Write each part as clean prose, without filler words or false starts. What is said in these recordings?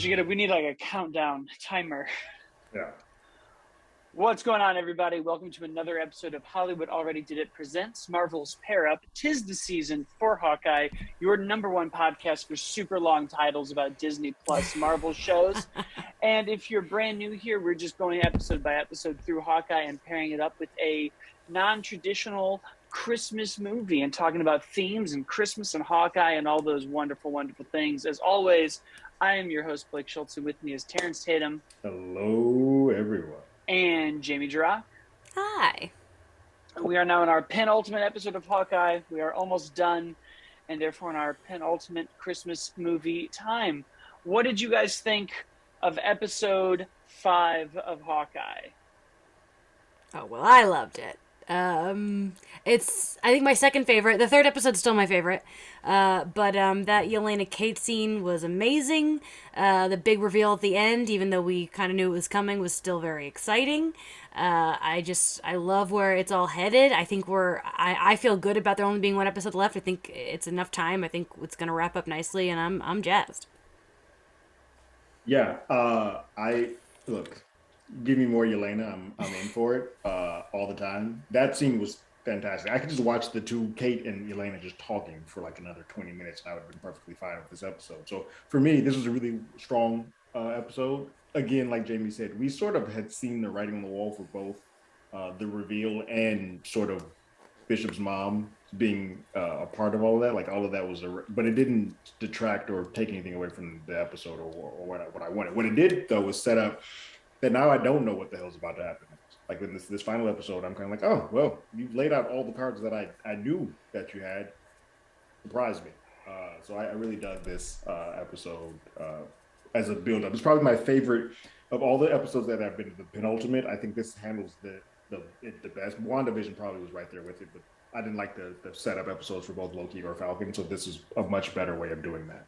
We need like a countdown timer. Yeah. What's going on, everybody? Welcome to another episode of Hollywood Already Did It Presents Marvel's Pair Up. 'Tis the season for Hawkeye, your number one podcast for super long titles about Disney Plus Marvel shows. And if you're brand new here, we're just going episode by episode through Hawkeye and pairing it up with a non-traditional Christmas movie and talking about themes and Christmas and Hawkeye and all those wonderful, wonderful things. As always, I am your host, Blake Schultz, and with me is Terrence Tatum. Hello, everyone. And Jamie Gerard. Hi. We are now in our penultimate episode of Hawkeye. We are almost done, and therefore in our penultimate Christmas movie time. What did you guys think of episode 5 of Hawkeye? Oh, well, I loved it. It's, I think, my second favorite. The third episode's still my favorite. But that Yelena Kate scene was amazing. The big reveal at the end, even though we kind of knew it was coming, was still very exciting. I love where it's all headed. I think I feel good about there only being one episode left. I think it's enough time. I think it's going to wrap up nicely, and I'm jazzed. Yeah. Look. Give me more Yelena. I'm in for it all the time. That scene was fantastic. I could just watch the two, Kate and Yelena, just talking for like another 20 minutes, and I would have been perfectly fine with this episode. So for me, this was a really strong episode. Again, like Jamie said, we sort of had seen the writing on the wall for both the reveal and sort of Bishop's mom being a part of all of that. Like all of that was, but it didn't detract or take anything away from the episode or what I wanted. What it did though was set up that now I don't know what the hell's about to happen. Like in this final episode, I'm kind of like, oh, well, you've laid out all the cards that I knew that you had. Surprised me. So I really dug this episode as a build-up. It's probably my favorite of all the episodes that have been the penultimate. I think this handles the best. WandaVision probably was right there with it, but I didn't like the setup episodes for both Loki or Falcon, so this is a much better way of doing that.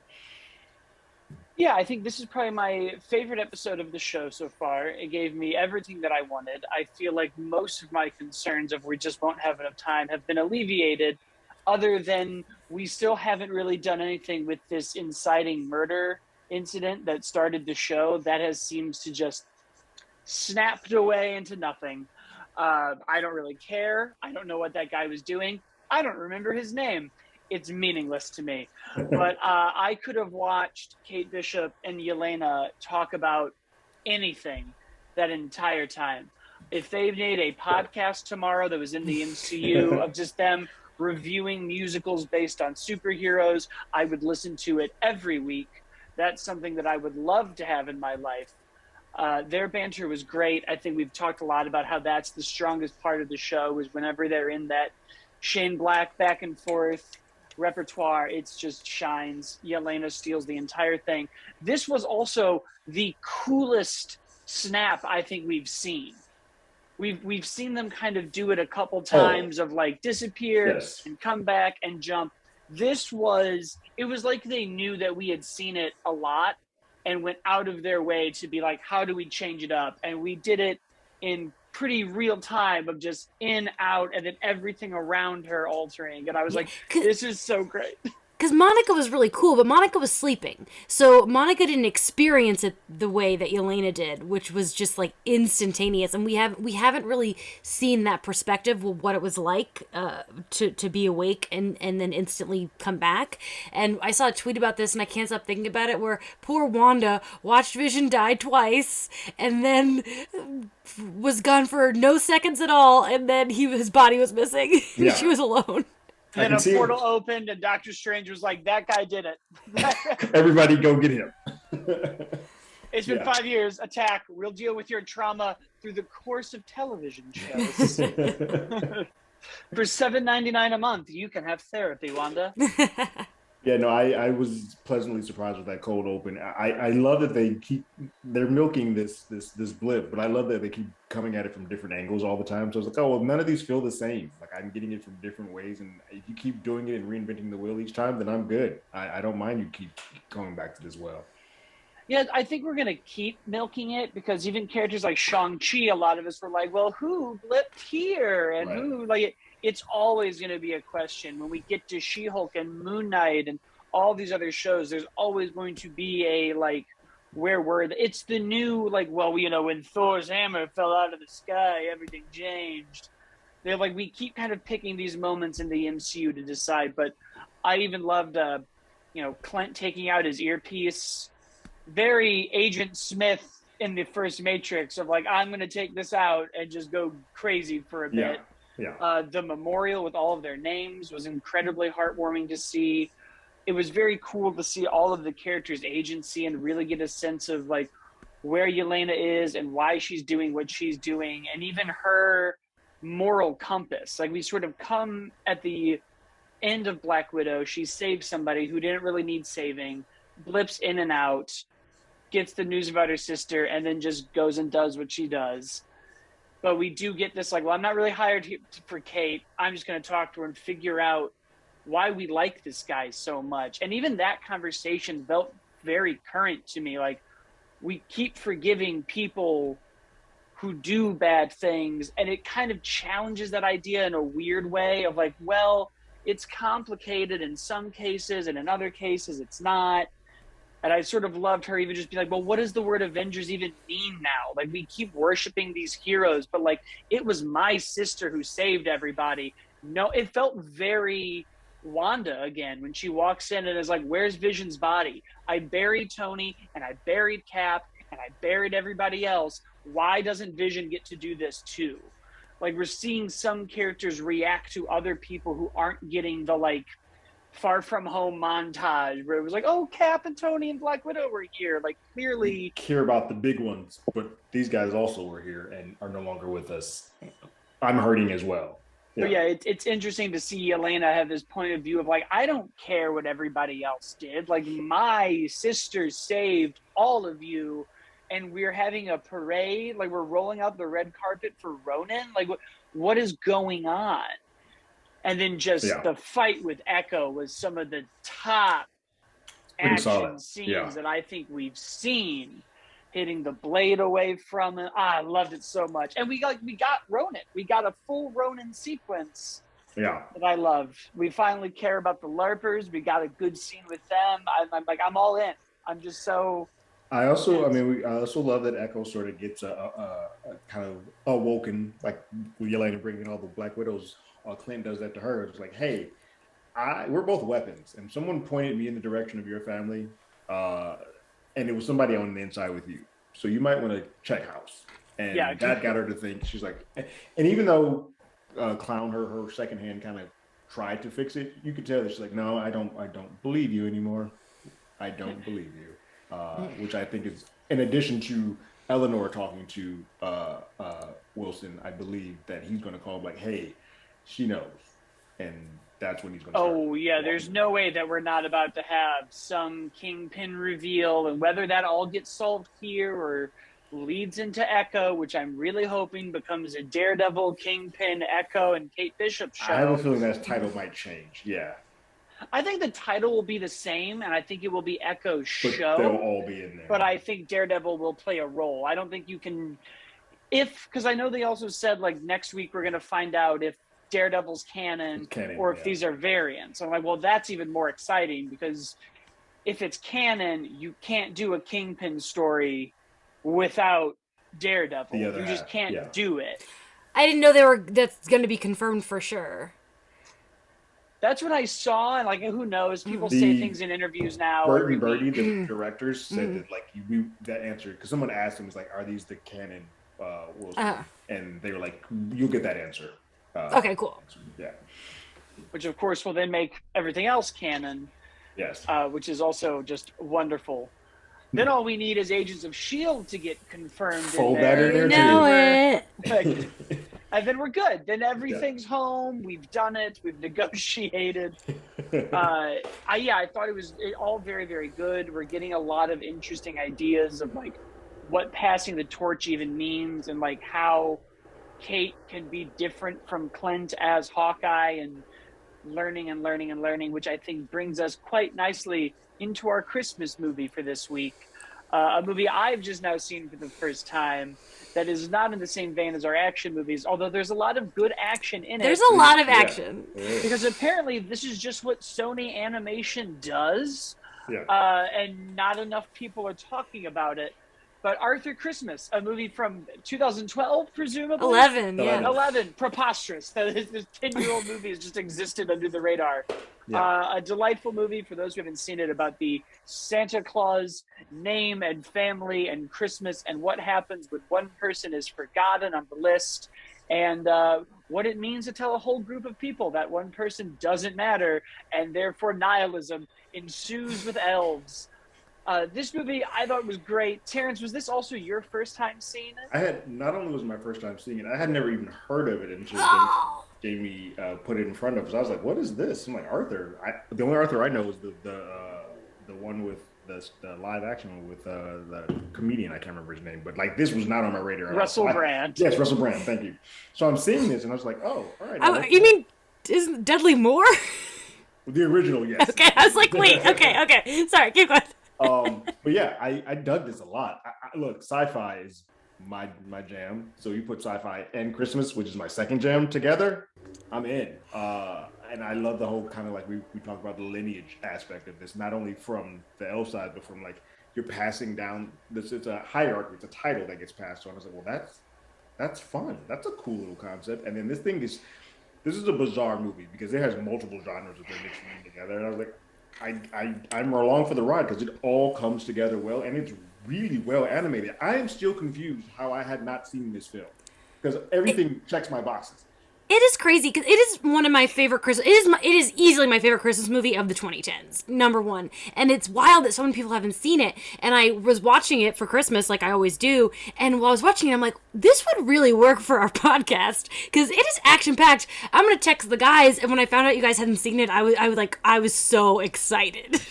Yeah, I think this is probably my favorite episode of the show so far. It gave me everything that I wanted. I feel like most of my concerns of we just won't have enough time have been alleviated, other than we still haven't really done anything with this inciting murder incident that started the show. That has seems to just snapped away into nothing. I don't really care. I don't know what that guy was doing. I don't remember his name. It's meaningless to me. But I could have watched Kate Bishop and Yelena talk about anything that entire time. If they made a podcast tomorrow that was in the MCU of just them reviewing musicals based on superheroes, I would listen to it every week. That's something that I would love to have in my life. Their banter was great. I think we've talked a lot about how that's the strongest part of the show is whenever they're in that Shane Black back and forth repertoire, it's just shines. Yelena steals the entire thing. This was also the coolest snap I think we've seen. We've seen them kind of do it a couple times of like disappear and come back and jump. It was like they knew that we had seen it a lot and went out of their way to be like, how do we change it up? And we did it in pretty real time of just in, out, and then everything around her altering. And I was like, this is so great. Because Monica was really cool, but Monica was sleeping. So Monica didn't experience it the way that Yelena did, which was just like instantaneous. And we haven't really seen that perspective of what it was like to be awake and then instantly come back. And I saw a tweet about this, and I can't stop thinking about it, where poor Wanda watched Vision die twice, and then was gone for no seconds at all, and then his body was missing. Yeah. She was alone. And then a portal opened, and Doctor Strange was like, that guy did it. Everybody go get him. It's been 5 years. Attack. We'll deal with your trauma through the course of television shows. For $7.99 a month, you can have therapy, Wanda. Yeah, no, I was pleasantly surprised with that cold open. I love that they're milking this blip, but I love that they keep coming at it from different angles all the time. So I was like, oh, well, none of these feel the same. Like I'm getting it from different ways, and if you keep doing it and reinventing the wheel each time, then I'm good. I don't mind you keep going back to this well. Yeah, I think we're going to keep milking it because even characters like Shang-Chi, a lot of us were like, well, who blipped here? And who, like, it's always going to be a question. When we get to She-Hulk and Moon Knight and all these other shows, there's always going to be a, like, where were it's the new, like, well, you know, when Thor's hammer fell out of the sky, everything changed. They're like, we keep kind of picking these moments in the MCU to decide, but I even loved, you know, Clint taking out his earpiece. Very Agent Smith in the first Matrix of like, I'm going to take this out and just go crazy for a bit. The memorial with all of their names was incredibly heartwarming to see. It was very cool to see all of the characters' agency and really get a sense of like where Yelena is and why she's doing what she's doing, and even her moral compass. Like, we sort of come at the end of Black Widow. She saved somebody who didn't really need saving, blips in and out, gets the news about her sister, and then just goes and does what she does. But we do get this, like, well, I'm not really hired for Kate. I'm just going to talk to her and figure out why we like this guy so much. And even that conversation felt very current to me. Like, we keep forgiving people who do bad things, and it kind of challenges that idea in a weird way of like, well, it's complicated in some cases, and in other cases it's not. And I sort of loved her even just be like, well, what does the word Avengers even mean now? Like, we keep worshiping these heroes, but like, it was my sister who saved everybody. No, it felt very Wanda again when she walks in and is like, where's Vision's body? I buried Tony and I buried Cap and I buried everybody else. Why doesn't Vision get to do this too? Like, we're seeing some characters react to other people who aren't getting the like Far From Home montage where it was like, oh, Cap and Tony and Black Widow were here. Like, clearly we care about the big ones, but these guys also were here and are no longer with us. I'm hurting as well. Yeah, it's interesting to see Yelena have this point of view of like, I don't care what everybody else did. Like, my sister saved all of you, and we're having a parade. Like, we're rolling out the red carpet for Ronan. Like, what is going on? And then just the fight with Echo was some of the top action scenes that I think we've seen. Hitting the blade away from it. I loved it so much. And we got Ronan. We got a full Ronan sequence that I loved. We finally care about the LARPers. We got a good scene with them. I'm like, I'm all in. I'm just so... I also love that Echo sort of gets a kind of awoken, like Yelena bringing all the Black Widows. Clint does that to her. It's like, hey, we're both weapons, and someone pointed me in the direction of your family, and it was somebody on the inside with you. So you might want to check house. And that got her to think. She's like, and even though Clown, her second hand, kind of tried to fix it, you could tell that she's like, no, I don't believe you anymore. I don't believe you. Which I think is, in addition to Eleanor talking to Wilson, I believe that he's going to call him like, hey, she knows. And that's when he's going to start. Oh, yeah, there's no way that we're not about to have some Kingpin reveal, and whether that all gets solved here or leads into Echo, which I'm really hoping becomes a Daredevil, Kingpin, Echo, and Kate Bishop show. I have a feeling that title might change, I think the title will be the same, and I think it will be Echo's show. They'll all be in there. But I think Daredevil will play a role. I don't think you can... Because I know they also said, like, next week we're going to find out if Daredevil's canon or if these are variants. I'm like, well, that's even more exciting, because if it's canon, you can't do a Kingpin story without Daredevil. You just can't do it. I didn't know that's going to be confirmed for sure. That's what I saw, and like, who knows? People say things in interviews now. Bert and Birdie, the directors, said that like that answer, because someone asked him, was like, "Are these the canon Wilson?" And they were like, "You'll get that answer." Okay, cool. Yeah. Which of course will then make everything else canon. Yes. Which is also just wonderful. Then all we need is Agents of S.H.I.E.L.D. to get confirmed. Fold that in there too. And then we're good. Then everything's home. We've done it. We've negotiated. I thought it was all very, very good. We're getting a lot of interesting ideas of like what passing the torch even means, and like how Kate can be different from Clint as Hawkeye, and learning, which I think brings us quite nicely into our Christmas movie for this week. A movie I've just now seen for the first time that is not in the same vein as our action movies, although there's a lot of good action in it. There's a lot of action. Because apparently this is just what Sony Animation does. Yeah. and not enough people are talking about it. But Arthur Christmas, a movie from 2012, presumably? 11, yeah. 11, preposterous. This 10-year-old movie has just existed under the radar. Yeah. A delightful movie, for those who haven't seen it, about the Santa Claus name and family and Christmas and what happens when one person is forgotten on the list, and what it means to tell a whole group of people that one person doesn't matter, and therefore nihilism ensues with elves. This movie I thought was great. Terrence, was this also your first time seeing it? I had not only was it my first time seeing it, I had never even heard of it until Oh! Jamie put it in front of us. I was like, "What is this?" I'm like, "Arthur." The only Arthur I know is the one with the live action one with the comedian. I can't remember his name, but like this was not on my radar. Russell Brand. Yes, Russell Brand. Thank you. So I'm seeing this, and I was like, "Oh, all right." You mean isn't Dudley Moore? The original? Yes. Okay, I was like, wait, okay. Sorry, keep going. But yeah, I dug this a lot. Look, sci-fi is my jam. So you put sci-fi and Christmas, which is my second jam, together, I'm in. And I love the whole kind of like we talked about the lineage aspect of this, not only from the elf side, but from like you're passing down this. It's a hierarchy. It's a title that gets passed on. I was like, well, that's fun. That's a cool little concept. And then this is a bizarre movie because it has multiple genres that they're mixing together. And I was like, I'm along for the ride because it all comes together well and it's really well animated. I am still confused how I had not seen this film because everything checks my boxes. It is crazy because it is one of my favorite Christmas. It is easily my favorite Christmas movie of the 2010s, number one. And it's wild that so many people haven't seen it. And I was watching it for Christmas, like I always do. And while I was watching it, I'm like, this would really work for our podcast because it is action packed. I'm gonna text the guys, and when I found out you guys hadn't seen it, I was so excited.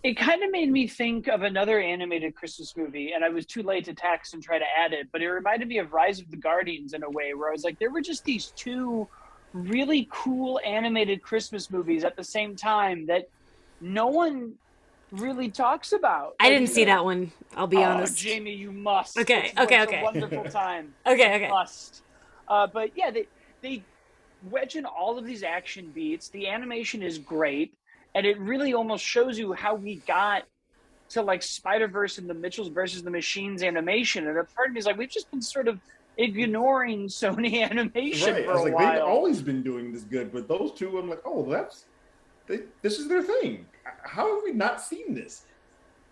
It kind of made me think of another animated Christmas movie, and I was too late to text and try to add it, but it reminded me of Rise of the Guardians in a way, where I was like, there were just these two really cool animated Christmas movies at the same time that no one really talks about. I didn't see that one, I'll be honest. Jamie, you must. Okay. It's a wonderful time. Okay. You must. But yeah, they wedge in all of these action beats. The animation is great. And it really almost shows you how we got to like Spider-Verse and the Mitchells versus the Machines animation. And a part of me is like, we've just been sort of ignoring Sony animation for a while. They've always been doing this good, but those two, I'm like, oh, this is their thing. How have we not seen this?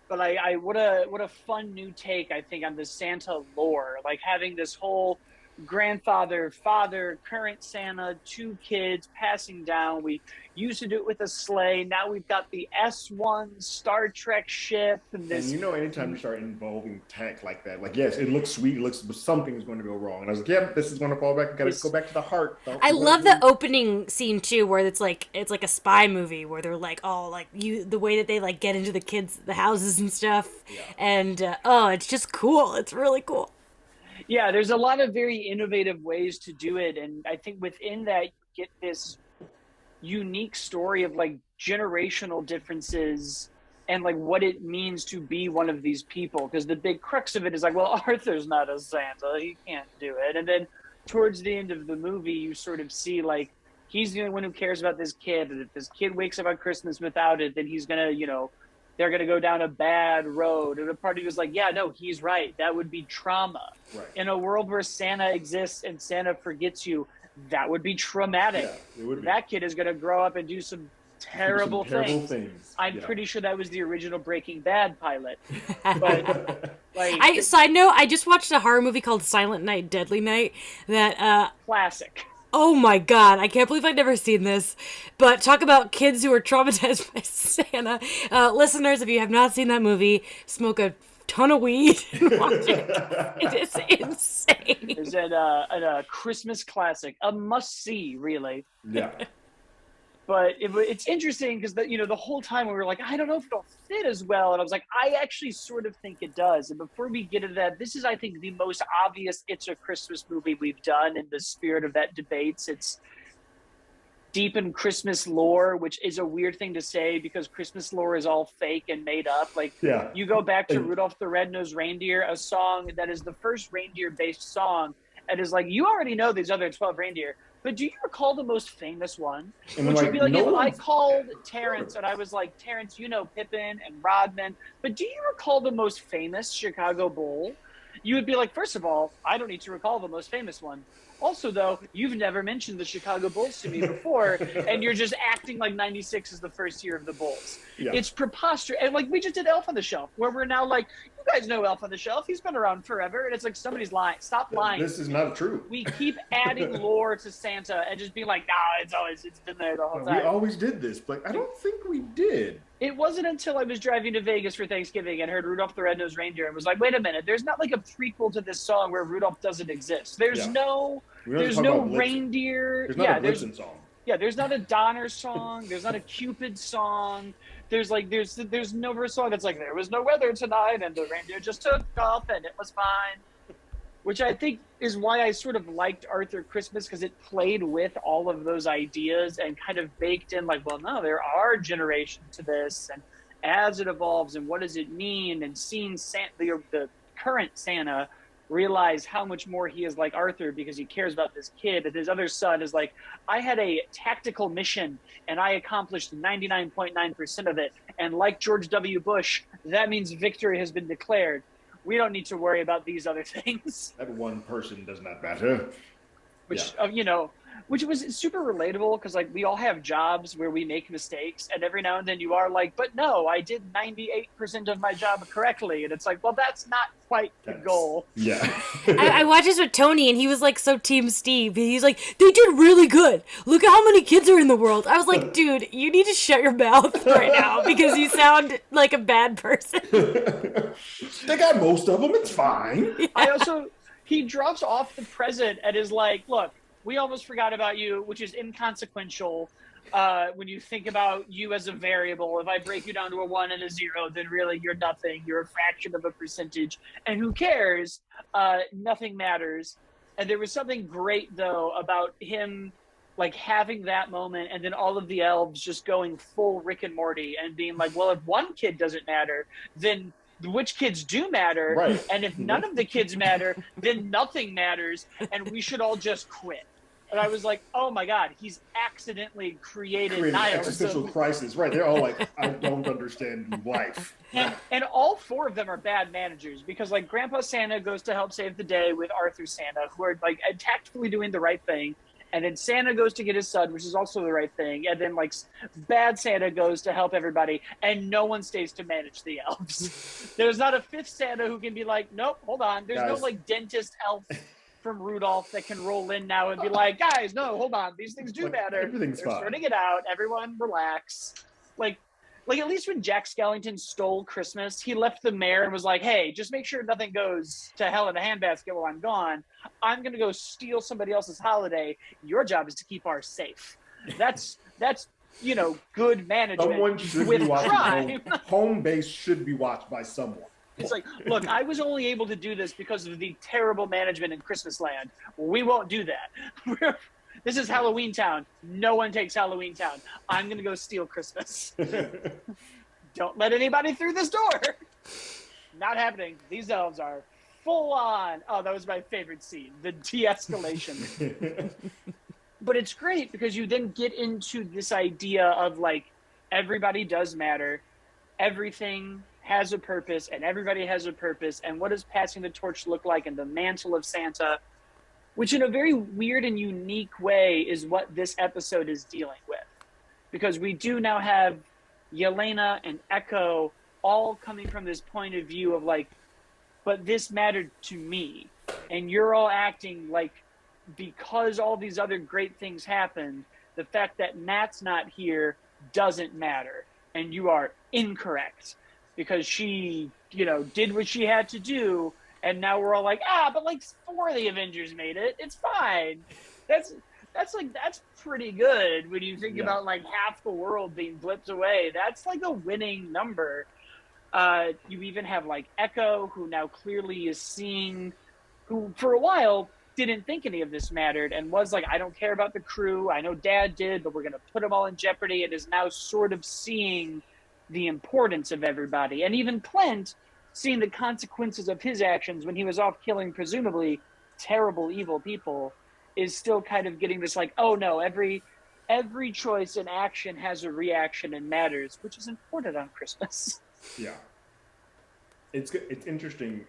But what a fun new take, I think, on the Santa lore. Like having this whole grandfather, father, current Santa, two kids passing down. We used to do it with a sleigh. Now we've got the S1 Star Trek ship. And anytime you start involving tech like that, like, yes, it looks sweet. It looks, but something's going to go wrong. And I was like, yeah, this is going to fall back. Got to go back to the heart. I love the opening scene too, where it's like a spy movie where they're like, oh, like the way that they like get into the houses and stuff. Yeah. And it's just cool. It's really cool. Yeah, there's a lot of very innovative ways to do it. And I think within that, you get this unique story of like generational differences and like what it means to be one of these people. Because the big crux of it is like, well, Arthur's not a Santa. He can't do it. And then towards the end of the movie, you sort of see like he's the only one who cares about this kid. And if this kid wakes up on Christmas without it, then he's going to, they're going to go down a bad road. And the party was like, yeah, no, he's right. That would be trauma. Right. In a world where Santa exists and Santa forgets you, that would be traumatic. Yeah, it would be. That kid is going to grow up and do some terrible things. I'm pretty sure that was the original Breaking Bad pilot. But, side note, I just watched a horror movie called Silent Night, Deadly Night. Classic. Oh my god, I can't believe I've never seen this. But talk about kids who are traumatized by Santa. Listeners, if you have not seen that movie, smoke a ton of weed and watch it. It is insane. Is it a Christmas classic? A must-see, really. Yeah. But it's interesting because the whole time we were like, I don't know if it'll fit as well. And I was like, I actually sort of think it does. And before we get into that, this is, I think, the most obvious It's a Christmas movie we've done in the spirit of that debates. It's deep in Christmas lore, which is a weird thing to say because Christmas lore is all fake and made up. Like, you go back to Rudolph the Red-Nosed Reindeer, a song that is the first reindeer-based song, and is like, you already know these other 12 reindeer. but do you recall the most famous one? And Which would be like no if I one's- called Terrence and I was like, Terrence, you know Pippen and Rodman, but do you recall the most famous Chicago Bull? You would be like, first of all, I don't need to recall the most famous one. Also, though, you've never mentioned the Chicago Bulls to me before, and you're just acting like 96 is the first year of the Bulls. Yeah. It's preposterous. And, like, we just did Elf on the Shelf, where we're now like, you guys know Elf on the Shelf. He's been around forever. And it's like, somebody's lying. Stop lying. This is not true. We keep adding lore to Santa and just being like, nah, it's been there the whole time. We always did this, but I don't think we did. It wasn't until I was driving to Vegas for Thanksgiving and heard Rudolph the Red-Nosed Reindeer and was like, wait a minute, there's not like a prequel to this song where Rudolph doesn't exist. There's Yeah. no reindeer. There's not a Blitzen song. Yeah, there's not a Donner song. There's not a Cupid song. There's no song that's like, there was no weather tonight and the reindeer just took off and it was fine. Which I think is why I sort of liked Arthur Christmas, because it played with all of those ideas and kind of baked in like, well, no, there are generations to this, and as it evolves and what does it mean, and seeing the current Santa realize how much more he is like Arthur because he cares about this kid, and his other son is like, I had a tactical mission and I accomplished 99.9% of it, and like George W. Bush, that means victory has been declared. We don't need to worry about these other things. That one person does not matter. Which, Yeah. Which was super relatable because, like, we all have jobs where we make mistakes, and every now and then you are like, but no, I did 98% of my job correctly. And it's like, well, that's not quite the goal. Yeah. I watched this with Tony, and he was like, so Team Steve. He's like, they did really good. Look at how many kids are in the world. I was like, dude, you need to shut your mouth right now because you sound like a bad person. They got most of them. It's fine. Yeah. He drops off the present and is like, look, we almost forgot about you, which is inconsequential when you think about you as a variable. If I break you down to a 1 and a 0, then really you're nothing. You're a fraction of a percentage. And who cares? Nothing matters. And there was something great, though, about him like having that moment and then all of the elves just going full Rick and Morty and being like, well, if one kid doesn't matter, then which kids do matter, right. And if none of the kids matter, then nothing matters, and we should all just quit. And I was like, oh my God, he's accidentally created nihilism. Existential crisis. Right. They're all like, I don't understand life. And all 4 of them are bad managers because, like, Grandpa Santa goes to help save the day with Arthur Santa, who are like tactfully doing the right thing. And then Santa goes to get his son, which is also the right thing. And then, like, bad Santa goes to help everybody, and no one stays to manage the elves. There's not a 5th Santa who can be like, nope, hold on. There's no, like, dentist elf from Rudolph that can roll in now and be like, guys, no, hold on. These things do matter. Everything's They're fine. sorting it out. Everyone relax. Like, at least when Jack Skellington stole Christmas, he left the mayor and was like, hey, just make sure nothing goes to hell in a handbasket while I'm gone. I'm going to go steal somebody else's holiday. Your job is to keep ours safe. That's good management. Someone should with be watching crime. home base should be watched by someone. It's like, look, I was only able to do this because of the terrible management in Christmas Land. We won't do that. This is Halloween Town. No one takes Halloween Town. I'm going to go steal Christmas. Don't let anybody through this door. Not happening. These elves are full on. Oh, that was my favorite scene, the de-escalation. But it's great because you then get into this idea of, like, everybody does matter. Everything has a purpose, and everybody has a purpose. And what does passing the torch look like in the mantle of Santa? Which in a very weird and unique way is what this episode is dealing with. Because we do now have Yelena and Echo all coming from this point of view of like, but this mattered to me. And you're all acting like because all these other great things happened, the fact that Nat's not here doesn't matter. And you are incorrect. Because she, did what she had to do. And now we're all like, but like 4 of the Avengers made it. It's fine. That's pretty good when you think about like half the world being blipped away. That's like a winning number. You even have like Echo, who now clearly is seeing, who for a while didn't think any of this mattered and was like, I don't care about the crew. I know Dad did, but we're going to put them all in jeopardy. And is now sort of seeing the importance of everybody. And even Clint, seeing the consequences of his actions when he was off killing presumably terrible, evil people. is still kind of getting this like, oh no, every choice and action has a reaction and matters, which is important on Christmas. Yeah, it's interesting.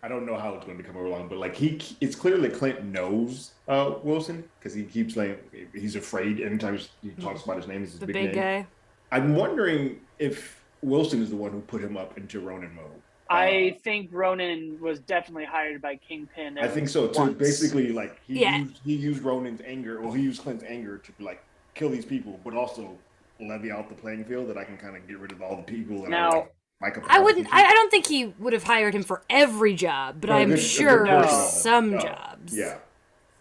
I don't know how it's going to become along, but like it's clear that Clint knows Wilson because he keeps like he's afraid anytime he talks about his name. Is his The big big name. guy. I'm wondering if Wilson is the one who put him up into Ronin mode. I think Ronin was definitely hired by Kingpin. I think so too. Once. Basically, like he Yeah. used Ronin's anger, or he used Clint's anger to like kill these people, but also levy out the playing field that I can kind of get rid of all the people. That Now, I don't think he would have hired him for every job, but I'm sure some jobs. Yeah.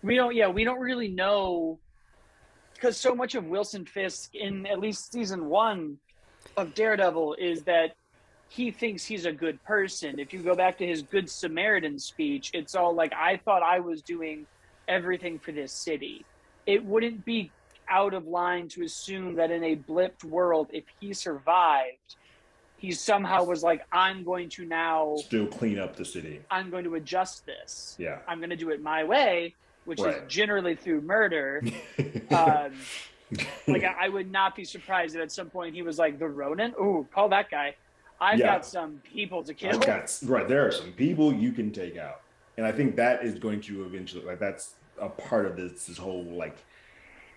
We don't really know, because so much of Wilson Fisk in at least season 1 of Daredevil is that he thinks he's a good person. If you go back to his Good Samaritan speech, it's all like, I thought I was doing everything for this city. It wouldn't be out of line to assume that in a blipped world, if he survived, he somehow was like, I'm going to now still clean up the city. I'm going to adjust this. Yeah. I'm going to do it my way, which is generally through murder. Like, I would not be surprised if at some point he was like, the Ronin? Ooh, call that guy. I've got some people to kill. There are some people you can take out. And I think that is going to eventually, like, that's a part of this whole, like,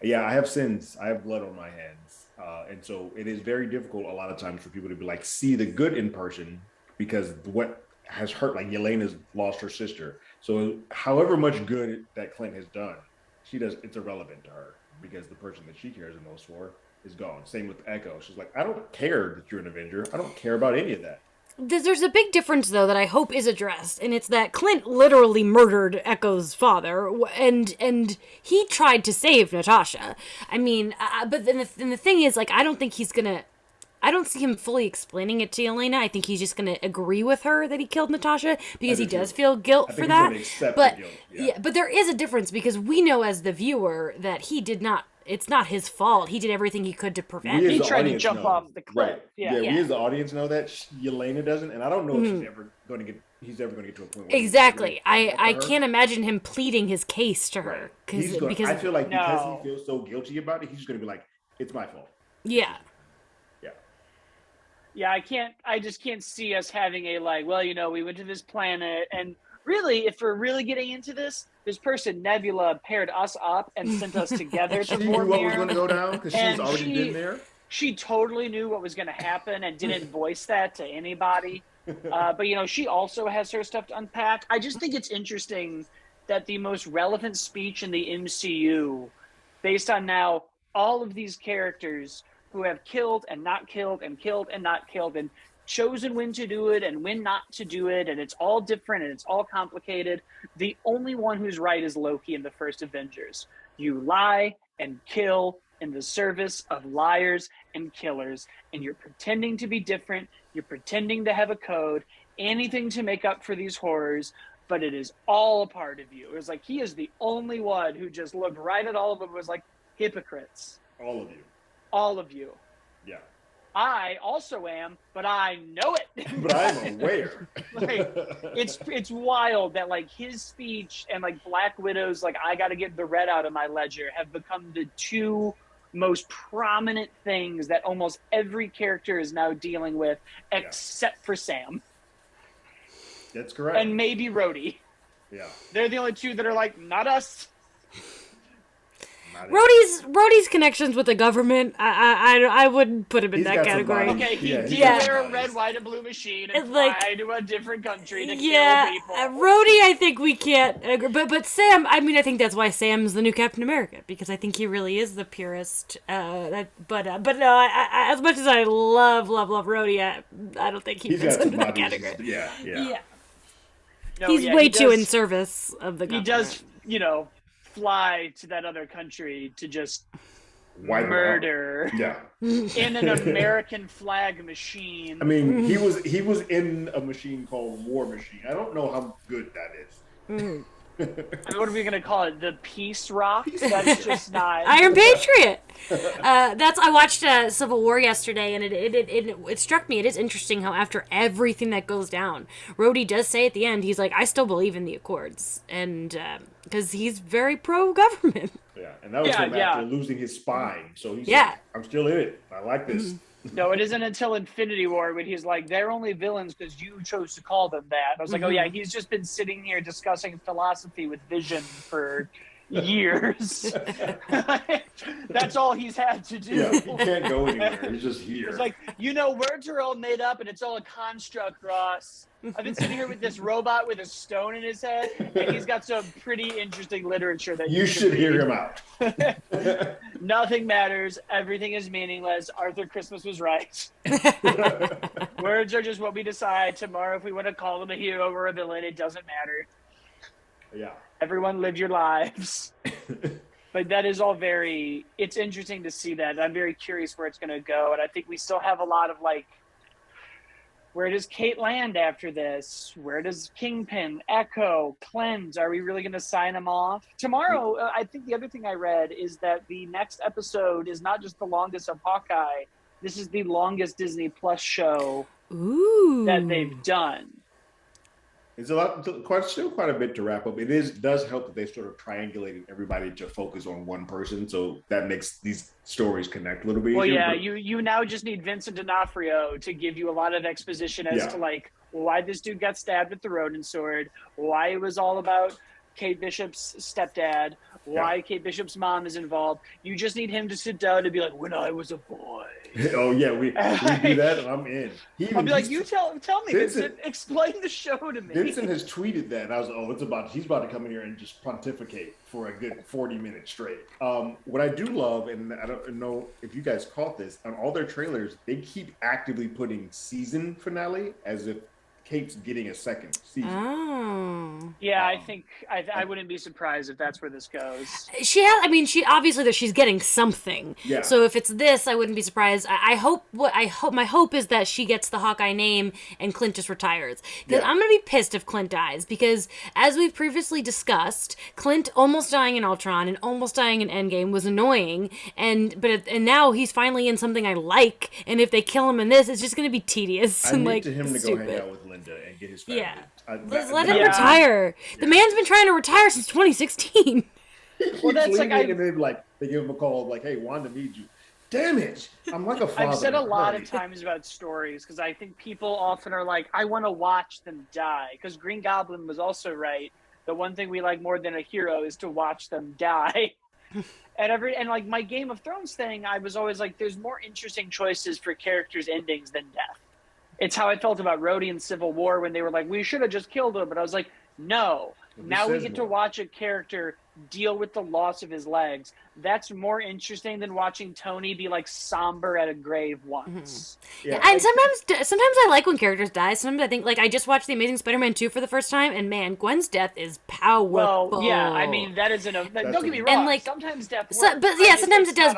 yeah, I have sins. I have blood on my hands. And so it is very difficult a lot of times for people to be like, see the good in person, because what has hurt, like Yelena's lost her sister. So however much good that Clint has done, it's irrelevant to her because the person that she cares the most for is gone. Same with Echo. She's like, I don't care that you're an Avenger. I don't care about any of that. There's a big difference, though, that I hope is addressed, and it's that Clint literally murdered Echo's father, and he tried to save Natasha. I mean, but then the thing is, like, I don't see him fully explaining it to Elena. I think he's just gonna agree with her that he killed Natasha because he does feel guilt for that. But but there is a difference because we know as the viewer that he did not. It's not his fault. He did everything he could to prevent. He tried to jump off the cliff. Right. Yeah, we as the audience know that. Yelena doesn't, and I don't know if he's ever going to get to a point where exactly. I can't imagine him pleading his case to her because I feel like because he feels so guilty about it, he's just going to be like, "It's my fault." Yeah. Yeah, I just can't see us having a like, well, we went to this planet, and really, if we're really getting into this person, Nebula, paired us up and sent us together to Vormir. She knew what was going to go down because she's already been there. She totally knew what was going to happen and didn't voice that to anybody. But, she also has her stuff to unpack. I just think it's interesting that the most relevant speech in the MCU, based on now all of these characters who have killed and not killed and killed and not killed and chosen when to do it and when not to do it, and it's all different and it's all complicated. The only one who's right is Loki in the first Avengers. You lie and kill in the service of liars and killers, and you're pretending to be different, you're pretending to have a code, anything to make up for these horrors, but it is all a part of you. It was like he is the only one who just looked right at all of them and was like, hypocrites. All of you. All of you. Yeah. I also am, but I know it. But I'm aware. Like, it's wild that like his speech and like Black Widow's like I got to get the red out of my ledger have become the two most prominent things that almost every character is now dealing with, except for Sam. That's correct. And maybe Rhodey. Yeah. They're the only two that are like, not us. Rhodey's connections with the government, I wouldn't put him in that category. Okay, he did wear a red, white, and blue machine and fly to a different country to kill people. Rhodey, I think we can't agree. But Sam, I mean, I think that's why Sam's the new Captain America, because I think he really is the purest. But no, as much as I love Rhodey, I don't think he fits into that category. Yeah. No, he's way too in service of the government. He does, fly to that other country to just murder in an American flag machine. I mean, he was in a machine called War Machine. I don't know how good that is. What are we going to call it? The Peace Rock? That's just not... Iron Patriot! I watched Civil War yesterday, and it struck me. It is interesting how after everything that goes down, Rhodey does say at the end, he's like, I still believe in the Accords. And because he's very pro-government. Yeah, and that was him after losing his spine. So he's like, I'm still in it. I like this. No, it isn't until Infinity War when he's like, they're only villains because you chose to call them that. I was like, oh yeah, he's just been sitting here discussing philosophy with Vision for years. That's all he's had to do. Yeah, he can't go anywhere. He's just here. It's like, words are all made up and it's all a construct, Ross. I've been sitting here with this robot with a stone in his head, and he's got some pretty interesting literature that you should hear him out. Nothing matters. Everything is meaningless. Arthur Christmas was right. Words are just what we decide. Tomorrow, if we want to call him a hero or a villain, it doesn't matter. Yeah. Everyone live your lives. But that is all it's interesting to see that. I'm very curious where it's going to go. And I think we still have a lot of where does Kate land after this? Where does Kingpin, Echo, Cleanse? Are we really going to sign them off? Tomorrow, I think the other thing I read is that the next episode is not just the longest of Hawkeye. This is the longest Disney Plus show that they've done. It's still quite a bit to wrap up. It does help that they sort of triangulated everybody to focus on one person, so that makes these stories connect a little bit. Well, yeah, you now just need Vincent D'Onofrio to give you a lot of exposition as to why this dude got stabbed with the Ronin sword, why it was all about Kate Bishop's stepdad, why Kate Bishop's mom is involved. You just need him to sit down and be like, when I was a boy. Oh yeah, we do that, and I'm in. I'll be like, you tell me, Vincent, explain the show to me. Vincent has tweeted that, and I was like, he's about to come in here and just pontificate for a good 40 minutes straight. What I do love, and I don't know if you guys caught this, on all their trailers, they keep actively putting season finale as if Kate's getting a second season. Oh. Yeah, I think I wouldn't be surprised if that's where this goes. She obviously that she's getting something. Yeah. So if it's this, I wouldn't be surprised. My hope is that she gets the Hawkeye name and Clint just retires. Because I'm gonna be pissed if Clint dies, because as we've previously discussed, Clint almost dying in Ultron and almost dying in Endgame was annoying, and now he's finally in something I like, and if they kill him in this, it's just gonna be tedious. I need him to go hang out with Linda and get his family. Yeah. Let him retire. The man's been trying to retire since 2016. Well, that's they give him a call like, "Hey, Wanda needs you." Damn it! I'm like a father. I've said a lot of times about stories because I think people often are like, "I want to watch them die." Because Green Goblin was also right. The one thing we like more than a hero is to watch them die. And like my Game of Thrones thing, I was always like, "There's more interesting choices for characters' endings than death." It's how I felt about Rhodey in Civil War when they were like, we should have just killed him. But I was like, no. Now we get to watch a character deal with the loss of his legs. That's more interesting than watching Tony be like somber at a grave once. Mm-hmm. Yeah. And sometimes I like when characters die. Sometimes I think, like, I just watched The Amazing Spider-Man 2 for the first time, and man, Gwen's death is powerful. Well, yeah, I mean, that is don't get me wrong. And like, sometimes death works. Sometimes it does.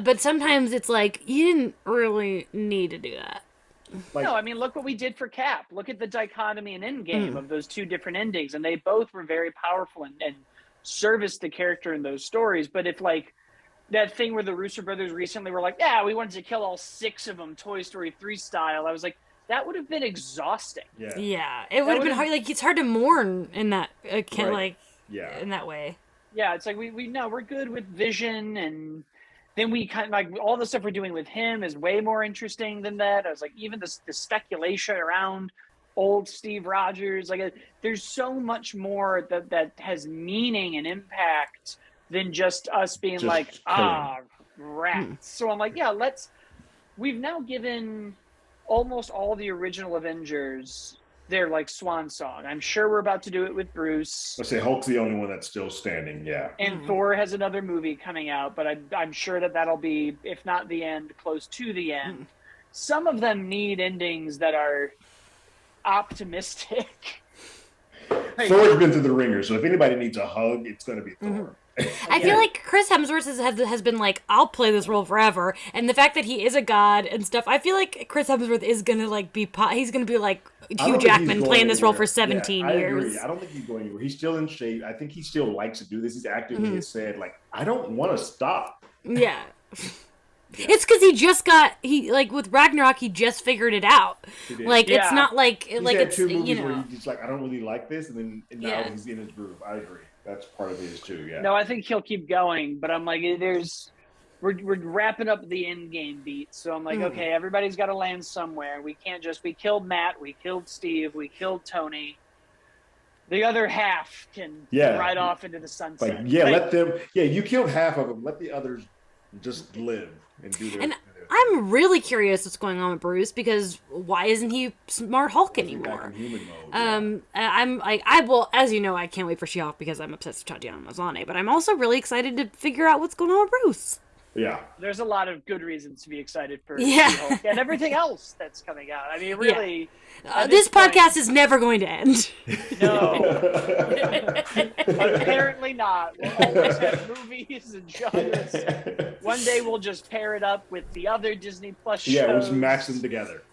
But sometimes it's like, you didn't really need to do that. No, I mean, look what we did for Cap. Look at the dichotomy in Endgame of those two different endings, and they both were very powerful and serviced the character in those stories. But if, like, that thing where the Russo brothers recently were like, yeah, we wanted to kill all 6 of them, Toy Story 3 style, I was like, that would have been exhausting. Yeah, it would have been hard. Like, it's hard to mourn in that, in that way. Yeah, it's like, we know we're good with Vision, and then we kind of like all the stuff we're doing with him is way more interesting than that. I was like, even the speculation around old Steve Rogers, like there's so much more that has meaning and impact than just us being rats. So I'm like, we've now given almost all the original Avengers their like swan song. I'm sure we're about to do it with Bruce. Let's say Hulk's the only one that's still standing. Yeah. And Thor has another movie coming out, but I'm sure that'll be, if not the end, close to the end. Some of them need endings that are optimistic. Thor's been through the ringer, so if anybody needs a hug, it's going to be Thor. I feel like Chris Hemsworth has been like, I'll play this role forever, and the fact that he is a god and stuff, I feel like Chris Hemsworth is gonna like he's gonna be like Hugh Jackman playing this role for 17 years. I agree. I don't think he's going anywhere. He's still in shape. I think he still likes to do this. He's actively said like, I don't want to stop. Yeah. It's because with Ragnarok, he just figured it out. Like, it's not like, he's like had it's, 2 movies where he's just like, I don't really like this, and now he's in his groove. I agree. That's part of his too. Yeah. No, I think he'll keep going, but I'm like, we're wrapping up the end game beat, so I'm like, okay, everybody's got to land somewhere. We can't just. We killed Matt, we killed Steve, we killed Tony. The other half can ride off into the sunset. Let them. Yeah, you killed half of them. Let the others just live and do their. And I'm really curious what's going on with Bruce, because why isn't he Smart Hulk anymore? Back in human mode. I'm like, I will, as you know, I can't wait for She-Hulk because I'm obsessed with Tatiana Maslany, but I'm also really excited to figure out what's going on with Bruce. Yeah. There's a lot of good reasons to be excited for She-Hulk and everything else that's coming out. I mean, really. This podcast is never going to end. No. Apparently not. We'll always have movies and genres. One day we'll just pair it up with the other Disney Plus shows. Yeah, we'll just match them together.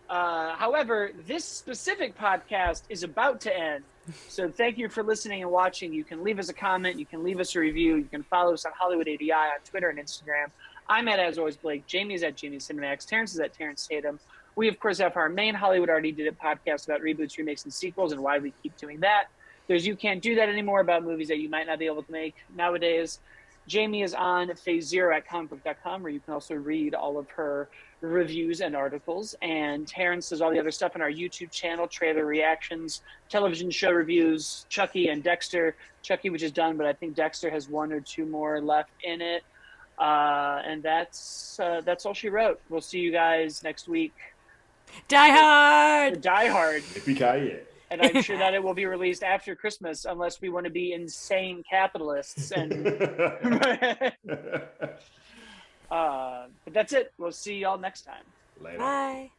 However, this specific podcast is about to end. So thank you for listening and watching. You can leave us a comment. You can leave us a review. You can follow us on Hollywood ADI on Twitter and Instagram. I'm at, as always, Blake. Jamie is at Jamie Cinemax. Terrence is at Terrence Tatum. We, of course, have our main Hollywood Already Did It podcast about reboots, remakes, and sequels and why we keep doing that. There's You Can't Do That Anymore, about movies that you might not be able to make nowadays. Jamie is on Phase Zero at comicbook.com, where you can also read all of her reviews and articles. And Terrence does all the other stuff on our YouTube channel, trailer reactions, television show reviews, Chucky and Dexter. Chucky, which is done, but I think Dexter has 1 or 2 more left in it. And that's all she wrote. We'll see you guys next week. Die Hard! Die Hard. Yippee-ki-yay. And I'm sure that it will be released after Christmas, unless we want to be insane capitalists. And but that's it. We'll see y'all next time. Later. Bye.